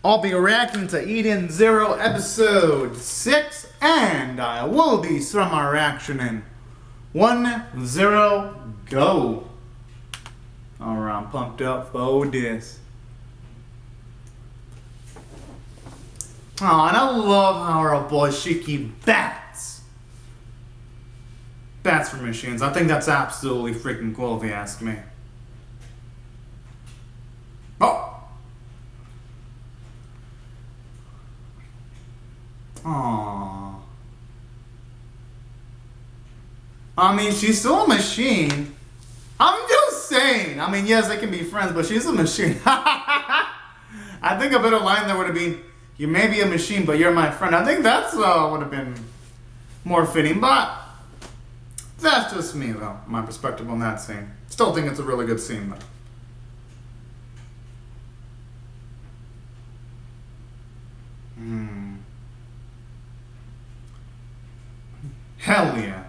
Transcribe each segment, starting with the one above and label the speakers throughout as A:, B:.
A: I'll be reacting to Edenzu Zero episode 6, and I will be starting my reaction in 1-0 go. Alright, I'm pumped up for this. Oh, and I love how our boy Shiki bats. Bats for machines. I think that's absolutely freaking cool if you ask me. Oh! Aww. I mean, she's still a machine. I'm just saying. I mean, yes, they can be friends, but she's a machine. I think a better line there would have been, "You may be a machine, but you're my friend." I think that's would have been more fitting, but that's just me, though. My perspective on that scene. Still think it's a really good scene, though. Hell yeah.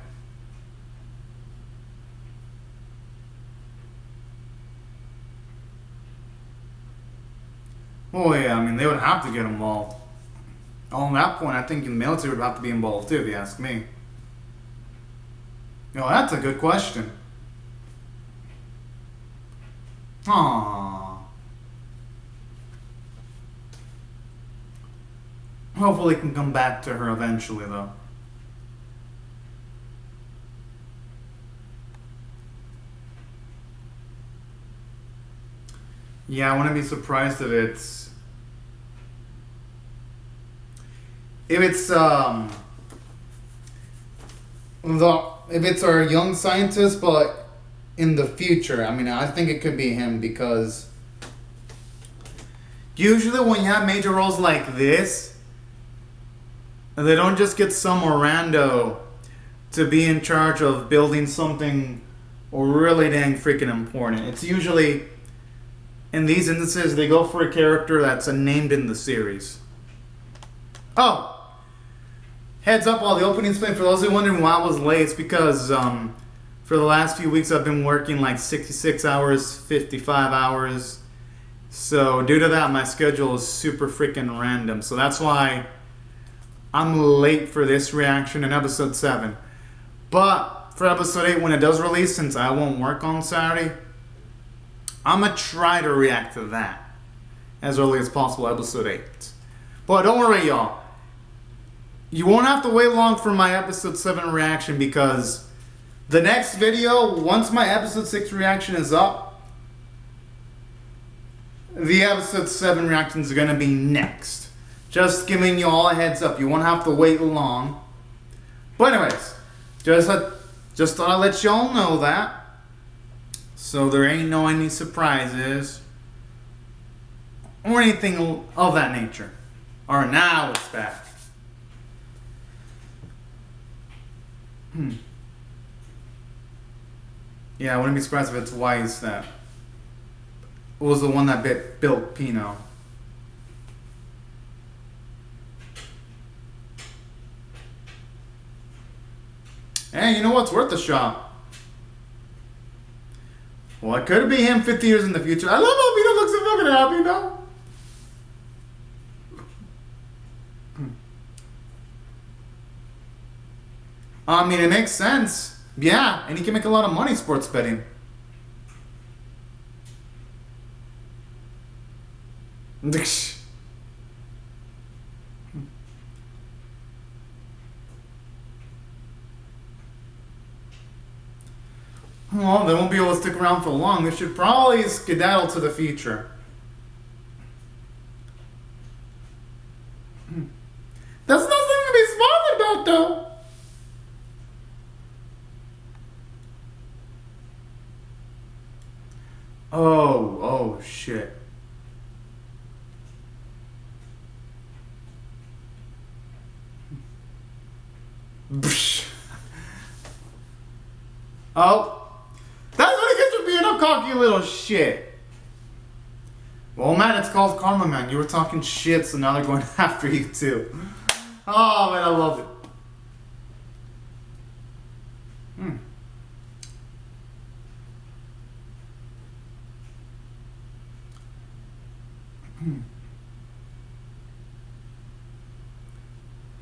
A: Oh yeah, I mean, they would have to get involved. On that point, I think the military would have to be involved too, if you ask me. Yo, that's a good question. Aww. Hopefully it can come back to her eventually, though. Yeah, I wouldn't be surprised if it's our young scientist, but in the future. I mean, I think it could be him, because usually when you have major roles like this, they don't just get some rando to be in charge of building something really dang freaking important. It's usually, in these instances, they go for a character that's named in the series. Oh! Heads up, all the openings playing. For those who are wondering why I was late, it's because for the last few weeks I've been working like 66 hours, 55 hours. So due to that, my schedule is super freaking random. So that's why I'm late for this reaction in episode 7. But for episode 8, when it does release, since I won't work on Saturday, I'm going to try to react to that as early as possible, episode 8. But don't worry, y'all. You won't have to wait long for my episode 7 reaction, because the next video, once my episode 6 reaction is up, the episode 7 reactions are going to be next. Just giving you all a heads up. You won't have to wait long. But anyways, just thought I'd let y'all know that, so there ain't any surprises or anything of that nature. Alright, now it's back. Yeah, I wouldn't be surprised if it's Weiss that was the one that built Pino. Hey, you know what's worth a shot? Well, it could be him 50 years in the future. I love how Pino looks so fucking happy now. I mean, it makes sense. Yeah, and he can make a lot of money sports betting. Well, they won't be able to stick around for long. They should probably skedaddle to the future. That's nothing to be smiling about, though. Oh shit. Oh, that's what it gets for being a cocky little shit. Well, man, it's called karma, man. You were talking shit, so now they're going after you too. Oh man, I love it.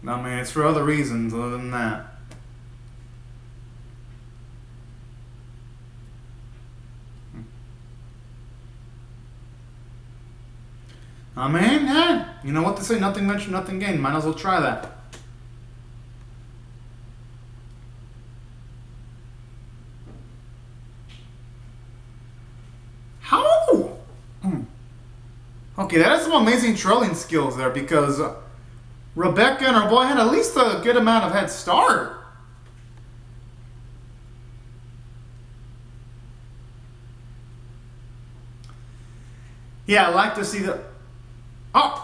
A: I mean, it's for other reasons other than that. I mean, yeah, you know what they say, nothing ventured, nothing gained. Might as well try that. How? Okay, that has some amazing trolling skills there because Rebecca and her boy had at least a good amount of head start. Yeah, I like to see the... Oh!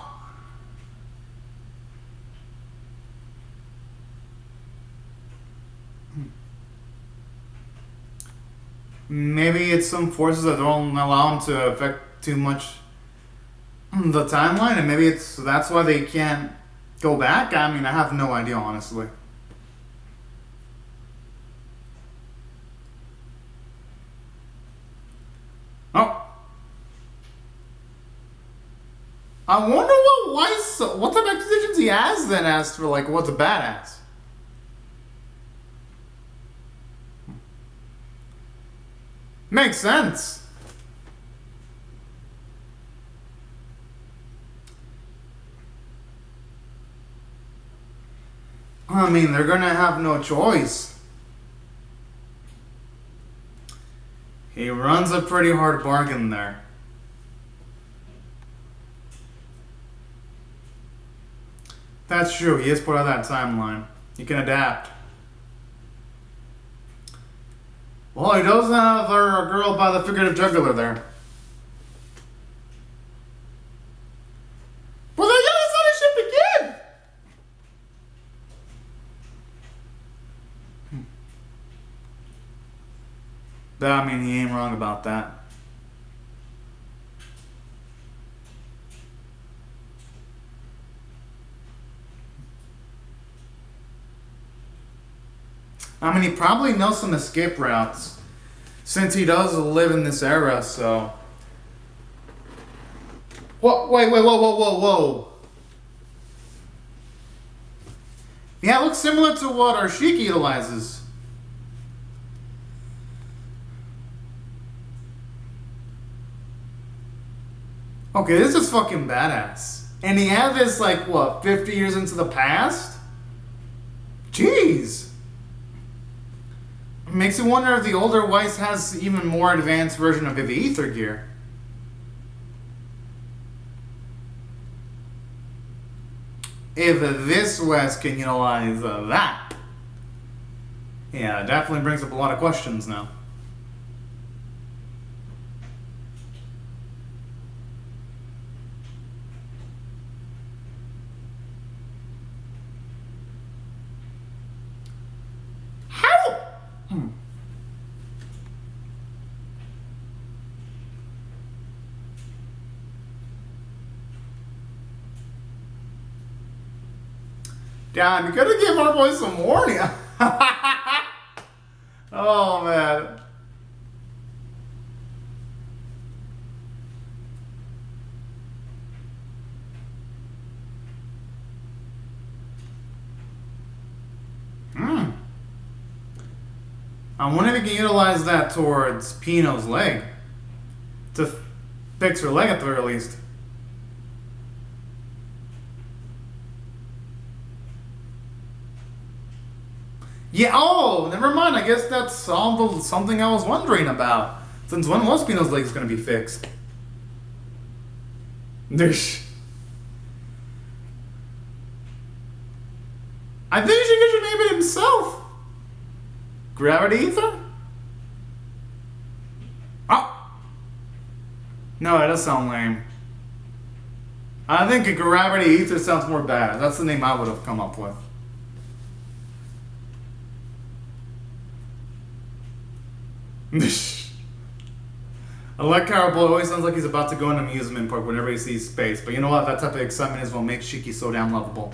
A: Maybe it's some forces that don't allow them to affect too much the timeline, and maybe that's why they can't go back. I mean, I have no idea, honestly. Oh, I wonder what type of accusations he has then as for like what's a badass. Makes sense. I mean, they're gonna have no choice. He runs a pretty hard bargain there. That's true, he is part of that timeline. He can adapt. Well, he does have a girl by the figurative jugular there. Well, then yeah, that's how it should begin! I mean, he ain't wrong about that. I mean, he probably knows some escape routes since he does live in this era, so... What? Wait, whoa. Yeah, it looks similar to what Arshiki utilizes. Okay, this is fucking badass. And he had this, like, what, 50 years into the past? Jeez. Makes you wonder if the older Weiss has even more advanced version of the ether gear. If this West can utilize that. Yeah, it definitely brings up a lot of questions now. Damn, you could have given our boy some warning. Oh, man. I wonder if we can utilize that towards Pino's leg. To fix her leg at the very least. Yeah, oh, never mind. I guess that's something I was wondering about. Since when was Pino's legs going to be fixed? I think he should name it himself. Gravity Ether? Oh! No, that does sound lame. I think a Gravity Ether sounds more bad. That's the name I would have come up with. I like how our boy always sounds like he's about to go in an amusement park whenever he sees space. But you know what? That type of excitement is what makes Shiki so damn lovable.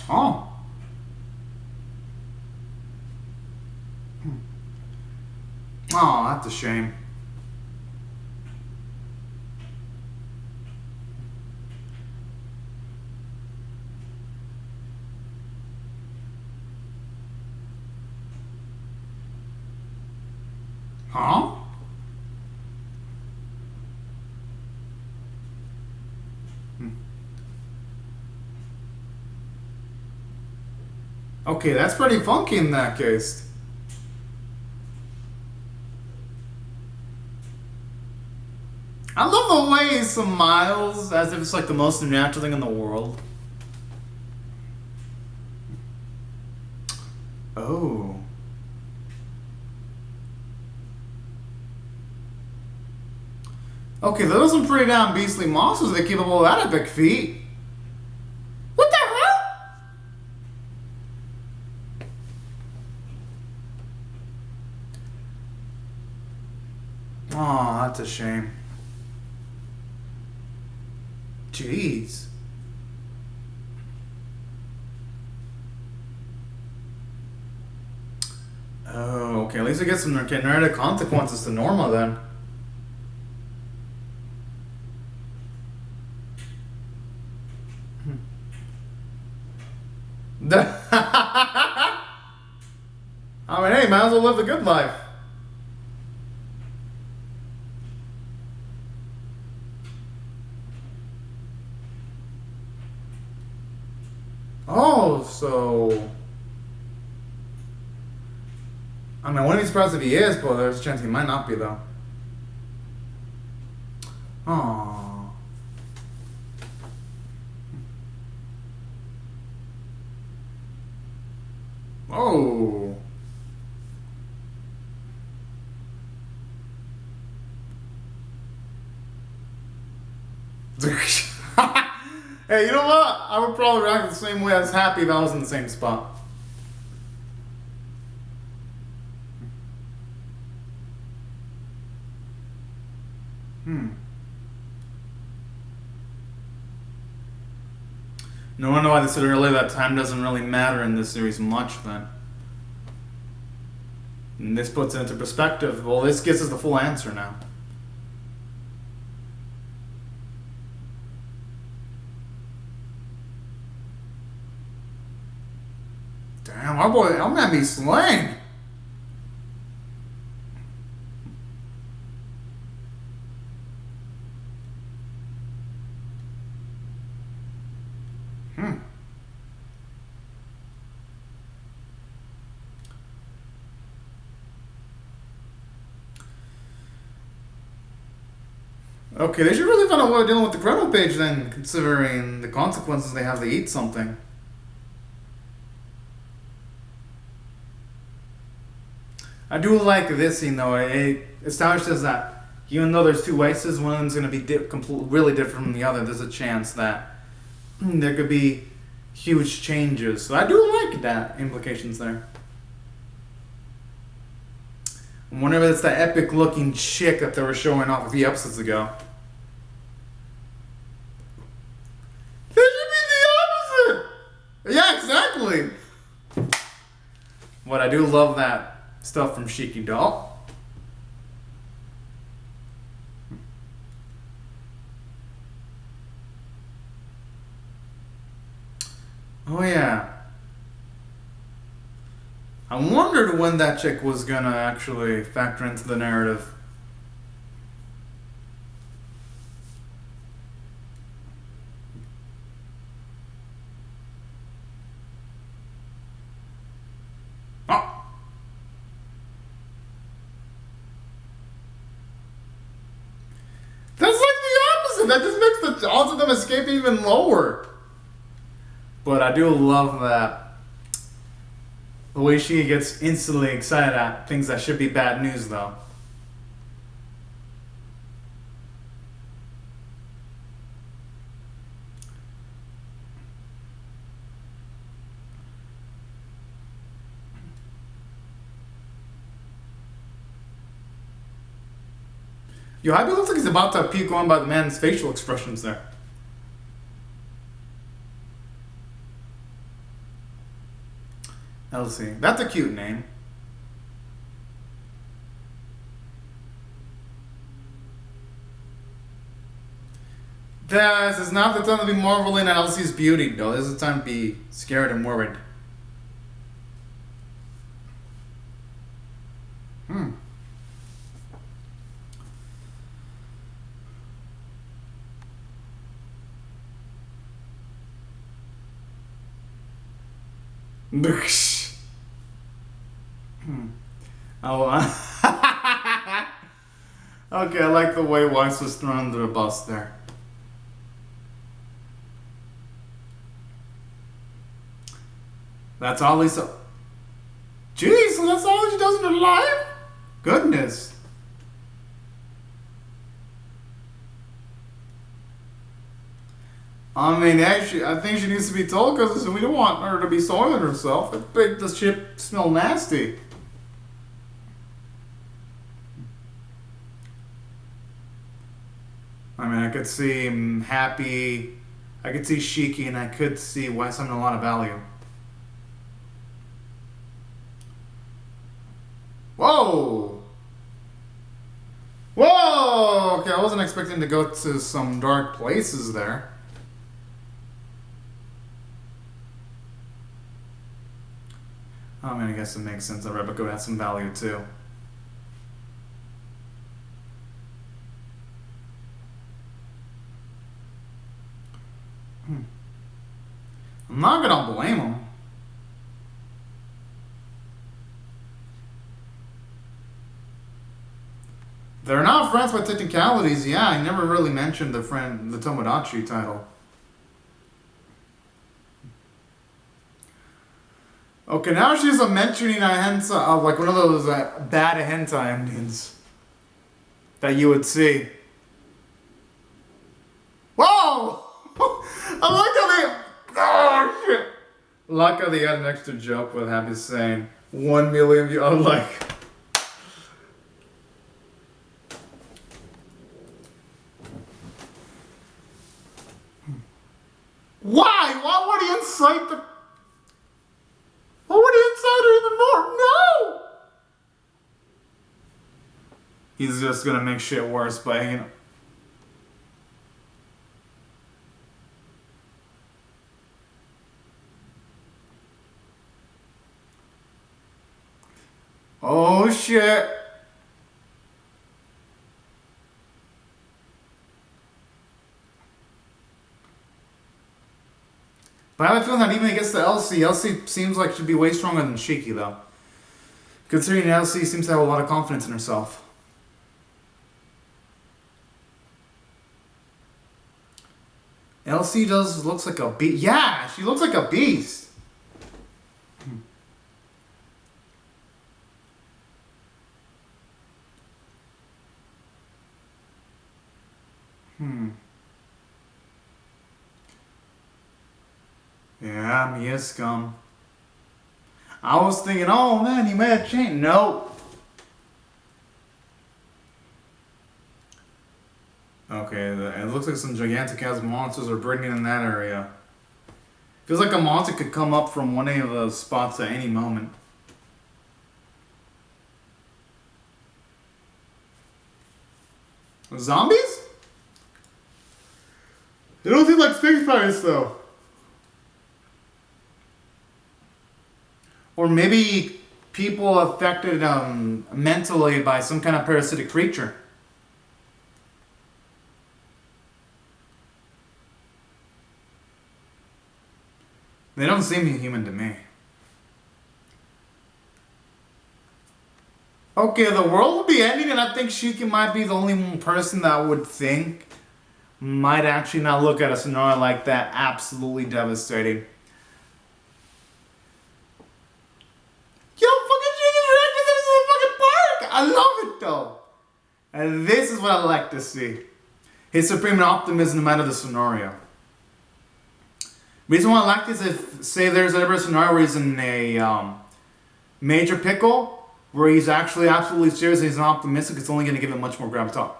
A: Oh. Oh, that's a shame. Huh? Okay, that's pretty funky in that case. I love the way he smiles as if it's like the most natural thing in the world. Oh. Okay, those are some pretty damn beastly monsters that keep up all that epic feat. What the hell? Oh, that's a shame. Jeez. Oh, okay. At least I get some narrative consequences to Norma then. I mean, hey, might as well live the good life. Oh, so... I mean, I wouldn't be surprised if he is, but there's a chance he might not be, though. Aww. Oh. Hey, you know what? I would probably react the same way as happy if I was in the same spot. No wonder why they said earlier that time doesn't really matter in this series much then. And this puts it into perspective. Well, this gives us the full answer now. Damn, our boy, I'm gonna be slain. Okay, they should really find out what they're dealing with the credit page then, considering the consequences they have to eat something. I do like this scene though. It establishes that even though there's two races, one of them's going to be really different from the other. There's a chance that there could be huge changes. So I do like that implications there. I wonder if it's the epic looking chick that they were showing off a few episodes ago. That should be the opposite! Yeah, exactly! But I do love that stuff from Shiki Doll. Oh yeah. I wondered when that chick was gonna actually factor into the narrative. Oh! That's like the opposite! That just makes the odds of them escaping even lower. But I do love that. The way she gets instantly excited at things that should be bad news, though. Yo, Happy looks like he's about to puke on by the man's facial expressions there. Elsie. That's a cute name. This is not the time to be marveling at Elsie's beauty, though. This is the time to be scared and worried. Oh, okay, I like the way Weiss was thrown under the bus there. That's all Lisa. Jeez, so that's all she does in her life? Goodness. I mean, actually, I think she needs to be told because we don't want her to be soiling herself. It makes the ship smell nasty. I mean, I could see him happy, I could see Shiki, and I could see Wes having a lot of value. Whoa! Whoa! Okay, I wasn't expecting to go to some dark places there. I mean, I guess it makes sense that Rebecca would have some value too. I'm not gonna blame him. They're not friends by technicalities. Yeah, I never really mentioned the Tomodachi title. Okay, now she's mentioning a hentai, like one of those bad hentai endings that you would see. Whoa! I like how they... Oh, shit! I like how they had an extra joke with Happy saying 1 million views. I'm like... Why? Why would he incite the... Why would he incite her even more? No! He's just gonna make shit worse by, you know... Oh shit! But I have a feeling that even against the LC seems like she'd be way stronger than Shiki though. Considering LC seems to have a lot of confidence in herself. LC looks like a beast. Yeah, she looks like a beast. Yeah, Mia scum. I was thinking, oh man, he may have changed. Nope. Okay, it looks like some gigantic ass monsters are breeding in that area. Feels like a monster could come up from one of those spots at any moment. Zombies? They don't seem like space pirates though. Or maybe people affected mentally by some kind of parasitic creature. They don't seem human to me. Okay, the world will be ending, and I think Shiki might be the only one person that would think might actually not look at a scenario like that absolutely devastating. Yo, fucking Shiki's reacting to this fucking park! I love it though. And this is what I like to see. His supreme optimism no matter the scenario. Reason why I like this is, say there's ever a scenario where he's in a major pickle, where he's actually absolutely serious and he's not optimistic, it's only going to give it much more gravitas.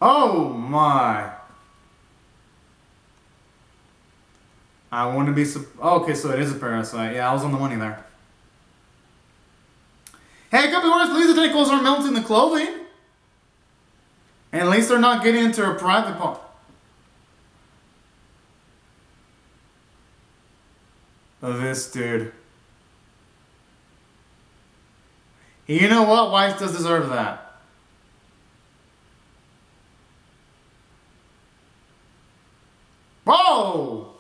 A: Oh my. I want to be... Oh, okay, so it is a parasite. Yeah, I was on the money there. Hey, it could be worse. Please, the tentacles are melting the clothing. And at least they're not getting into her private part. This dude. You know what? Weiss does deserve that. Whoa!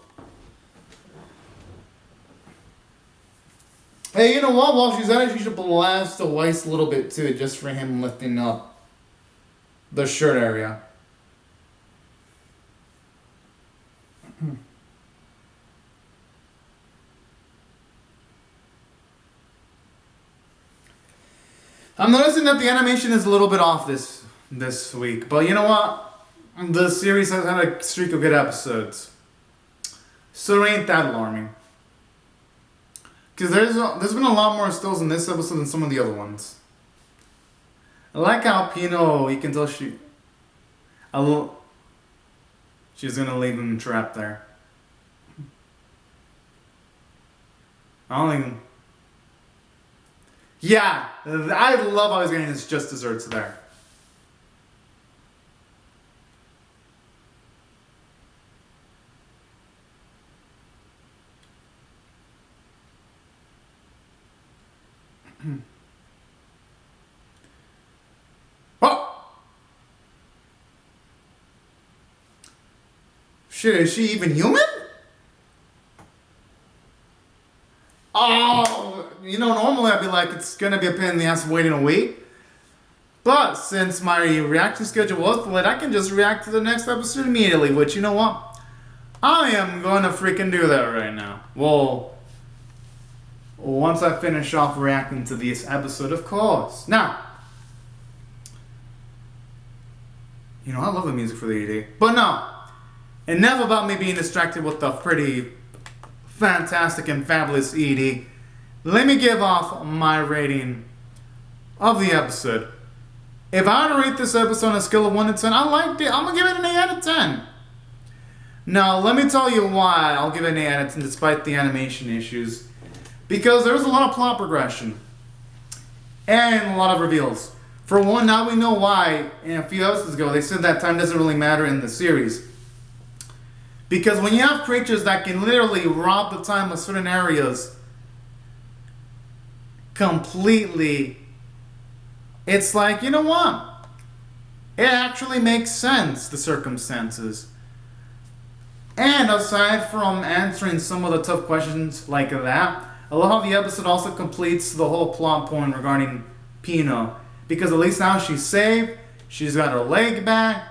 A: Hey, you know what? While she's at it, she should blast the Weiss a little bit too, just for him lifting up the shirt area. I'm noticing that the animation is a little bit off this week, but you know what? The series has had a streak of good episodes, so it ain't that alarming. Because there's been a lot more stills in this episode than some of the other ones. I like how Pino, you can tell she's gonna leave him trapped there. I don't even. Yeah, I love how he's getting his just desserts there. Oh! Shit, is she even human? Oh, you know, normally I'd be like, it's gonna be a pain in the ass waiting a week. But since my reaction schedule was delayed, I can just react to the next episode immediately, which, you know what? I am gonna freaking do that right now. Well, once I finish off reacting to this episode, of course. Now, you know, I love the music for the ED. But no, enough about me being distracted with the pretty fantastic and fabulous ED. Let me give off my rating of the episode. If I were to rate this episode on a scale of 1 to 10, I liked it. I'm going to give it an 8 out of 10. Now, let me tell you why I'll give it an 8 out of 10 despite the animation issues. Because there was a lot of plot progression. And a lot of reveals. For one, now we know why, and a few episodes ago, they said that time doesn't really matter in the series. Because when you have creatures that can literally rob the time of certain areas completely, it's like, you know what? It actually makes sense, the circumstances. And aside from answering some of the tough questions like that, I love how the episode also completes the whole plot point regarding Pino. Because at least now she's safe, she's got her leg back,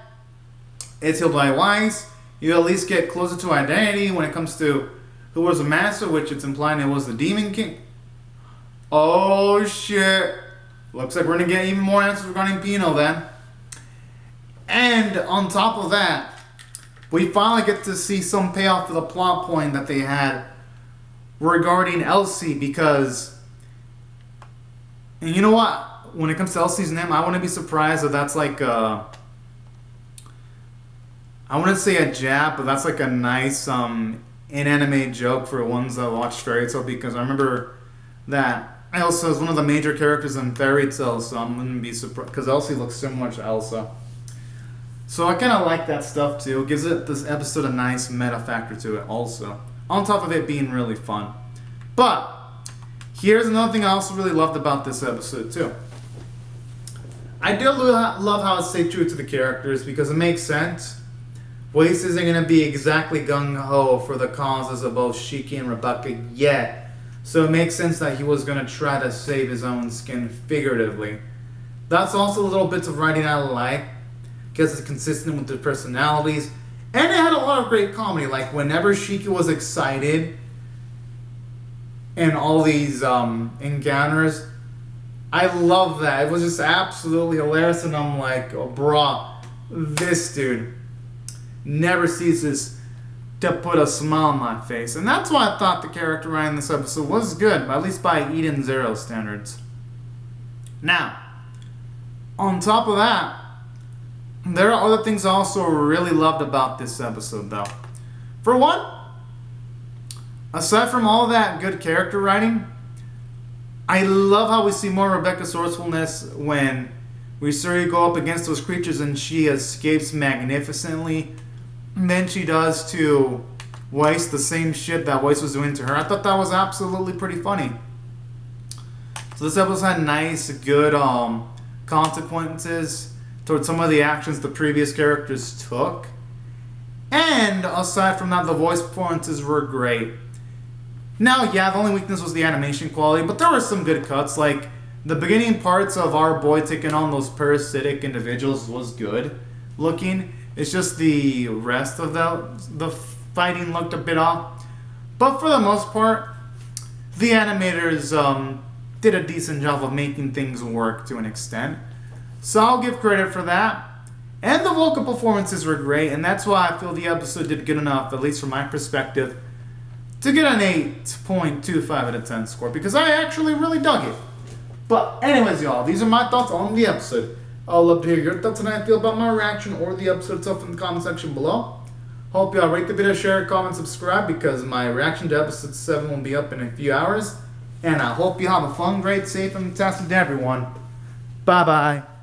A: it's healed by Weiss. You at least get closer to identity when it comes to who was the master, which it's implying it was the Demon King. Oh shit. Looks like we're going to get even more answers regarding Pino then. And on top of that, we finally get to see some payoff for the plot point that they had regarding Elsie, because, and you know what? When it comes to Elsie's name, I wouldn't be surprised if that's like I wouldn't say a jab, but that's like a nice in-anime joke for ones that watch Fairy Tail, because I remember that Elsa is one of the major characters in Fairy Tail, so I wouldn't be surprised, because Elsie looks similar to Elsa. So I kind of like that stuff too. It gives this episode a nice meta factor to it also, on top of it being really fun. But here's another thing I also really loved about this episode too. I do love how it stayed true to the characters, because it makes sense. Weiss isn't going to be exactly gung-ho for the causes of both Shiki and Rebecca yet. So it makes sense that he was going to try to save his own skin figuratively. That's also a little bits of writing I like, because it's consistent with their personalities. And it had a lot of great comedy, like whenever Shiki was excited and all these encounters, I love that. It was just absolutely hilarious, and I'm like, oh, brah, this dude never ceases to put a smile on my face. And that's why I thought the character writing in this episode was good, at least by Edenzu Zero standards. Now, on top of that, there are other things I also really loved about this episode, though. For one, aside from all that good character writing, I love how we see more Rebecca's resourcefulness when We saw her go up against those creatures and she escapes magnificently. And then she does to Weiss the same shit that Weiss was doing to her. I thought that was absolutely pretty funny. So this episode had nice, good consequences towards some of the actions the previous characters took. And aside from that, the voice performances were great. Now, yeah, the only weakness was the animation quality, but there were some good cuts. Like, the beginning parts of our boy taking on those parasitic individuals was good looking. It's just the rest of the fighting looked a bit off. But for the most part, the animators did a decent job of making things work to an extent. So I'll give credit for that. And the vocal performances were great, and that's why I feel the episode did good enough, at least from my perspective, to get an 8.25 out of 10 score, because I actually really dug it. But anyways, y'all, these are my thoughts on the episode. I'd love to hear your thoughts and how you feel about my reaction or the episode itself in the comment section below. Hope y'all rate the video, share, comment, subscribe, because my reaction to episode 7 will be up in a few hours. And I hope you have a fun, great, safe, and fantastic day, everyone. Bye-bye.